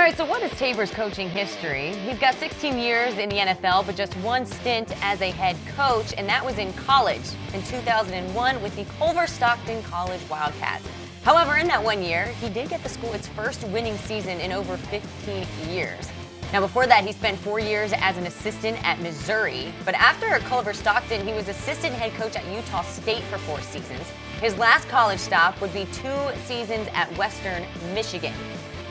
right, so what is Tabor's coaching history? He's got 16 years in the NFL, but just one stint as a head coach, and that was in college in 2001 with the Culver Stockton College Wildcats. However, in that 1 year, he did get the school its first winning season in over 15 years. Now, before that, he spent 4 years as an assistant at Missouri. But after Culver Stockton, he was assistant head coach at Utah State for 4 seasons. His last college stop would be 2 seasons at Western Michigan.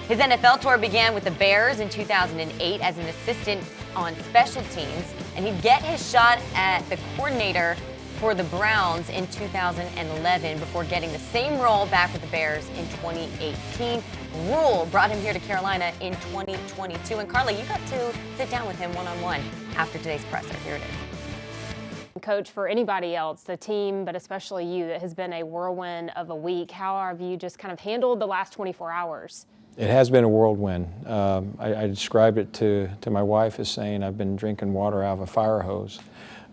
His NFL tour began with the Bears in 2008 as an assistant on special teams, and he'd get his shot at the coordinator for the Browns in 2011 before getting the same role back with the Bears in 2018. Youll brought him here to Carolina in 2022. And Carla, you got to sit down with him one-on-one after today's presser. Here it is. Coach, for anybody else, the team, but especially you, it has been a whirlwind of a week. How have you just kind of handled the last 24 hours? It has been a whirlwind. I described it to my wife as saying I've been drinking water out of a fire hose.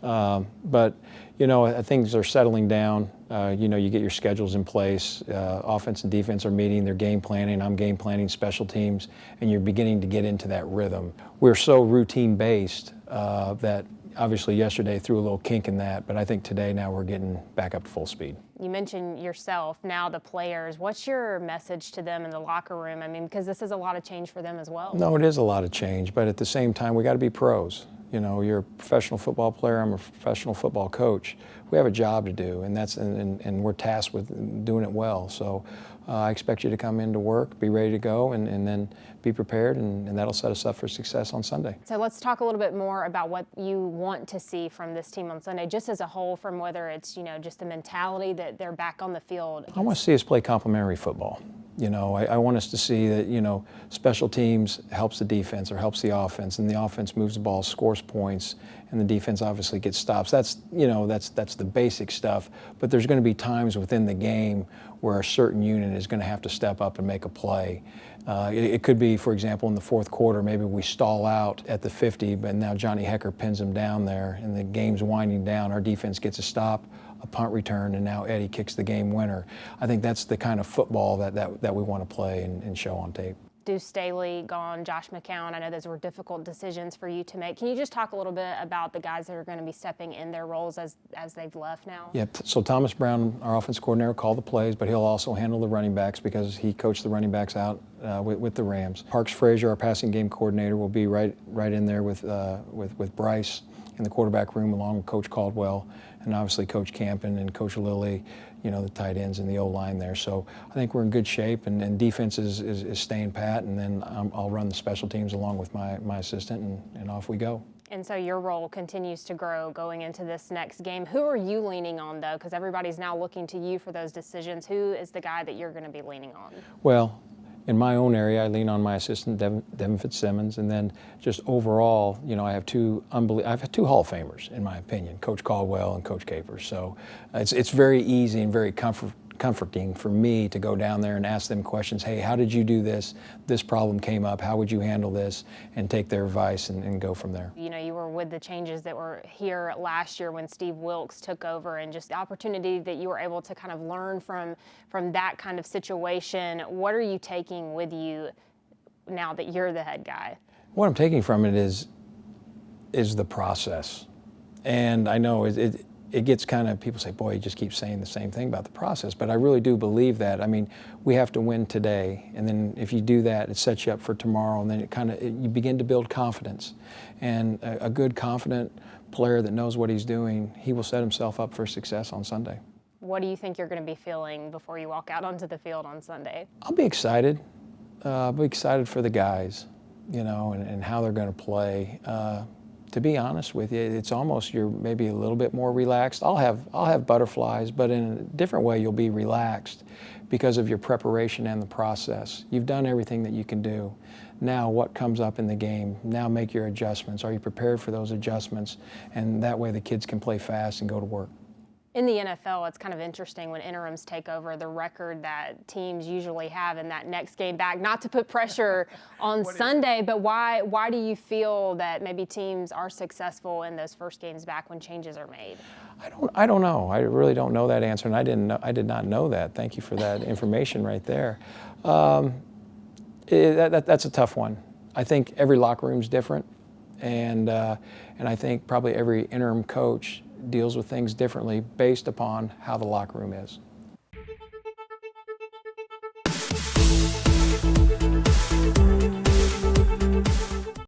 But, you know, things are settling down. You know, you get your schedules in place. Offense and defense are meeting. They're game planning. I'm game planning special teams. And you're beginning to get into that rhythm. We're so routine-based that obviously yesterday threw a little kink in that. But I think today now we're getting back up to full speed. You mentioned yourself, now the players. What's your message to them in the locker room? I mean, because this is a lot of change for them as well. No, it is a lot of change. But at the same time, we got to be pros. You know, you're a professional football player, I'm a professional football coach. We have a job to do, and we're tasked with doing it well. So I expect you to come into work, be ready to go, and then be prepared, and that'll set us up for success on Sunday. So let's talk a little bit more about what you want to see from this team on Sunday, just as a whole, from whether it's, you know, just the mentality that they're back on the field. I want to see us play complementary football. You know, I want us to see that, you know, special teams helps the defense or helps the offense, and the offense moves the ball, scores points, and the defense obviously gets stops. That's, you know, that's the basic stuff. But there's going to be times within the game where a certain unit is going to have to step up and make a play. It could be, for example, in the fourth quarter, maybe we stall out at the 50, but now Johnny Hecker pins him down there, and the game's winding down. Our defense gets a stop, a punt return, and now Eddie kicks the game winner. I think that's the kind of football that we want to play and show on tape. Deuce Staley gone, Josh McCown. I know those were difficult decisions for you to make. Can you just talk a little bit about the guys that are going to be stepping in their roles as they've left now? Yeah, so Thomas Brown, our offense coordinator, called the plays, but he'll also handle the running backs because he coached the running backs out with the Rams. Parks Frazier, our passing game coordinator, will be right in there with Bryce in the quarterback room along with Coach Caldwell and obviously Coach Campen and Coach Lilly, you know, the tight ends and the O-line there. So I think we're in good shape, and defense is staying pat, and then I'll run the special teams along with my assistant, and off we go. And so your role continues to grow going into this next game. Who are you leaning on, though? Because everybody's now looking to you for those decisions. Who is the guy that you're going to be leaning on? Well, in my own area, I lean on my assistant, Devin Fitzsimmons, and then just overall, you know, I have two Hall of Famers, in my opinion, Coach Caldwell and Coach Capers. So it's very easy and very comforting for me to go down there and ask them questions. Hey, how did you do this? This problem came up. How would you handle this? And take their advice and go from there. You know, you were with the changes that were here last year when Steve Wilks took over, and just the opportunity that you were able to kind of learn from that kind of situation. What are you taking with you now that you're the head guy? What I'm taking from it is the process. And I know it gets kind of, people say, boy, you just keep saying the same thing about the process. But I really do believe that. I mean, we have to win today. And then if you do that, it sets you up for tomorrow. And then you begin to build confidence. And a good, confident player that knows what he's doing, he will set himself up for success on Sunday. What do you think you're going to be feeling before you walk out onto the field on Sunday? I'll be excited. I'll be excited for the guys, you know, and how they're going to play. To be honest with you, it's almost you're maybe a little bit more relaxed. I'll have butterflies, but in a different way you'll be relaxed because of your preparation and the process. You've done everything that you can do. Now what comes up in the game? Now make your adjustments. Are you prepared for those adjustments? And that way the kids can play fast and go to work. In the NFL, it's kind of interesting when interims take over, the record that teams usually have in that next game back. Not to put pressure on Sunday, but why do you feel that maybe teams are successful in those first games back when changes are made? I don't know. I really don't know that answer, and I did not know that. Thank you for that information right there. That's a tough one. I think every locker room's different, and I think probably every interim coach deals with things differently based upon how the locker room is.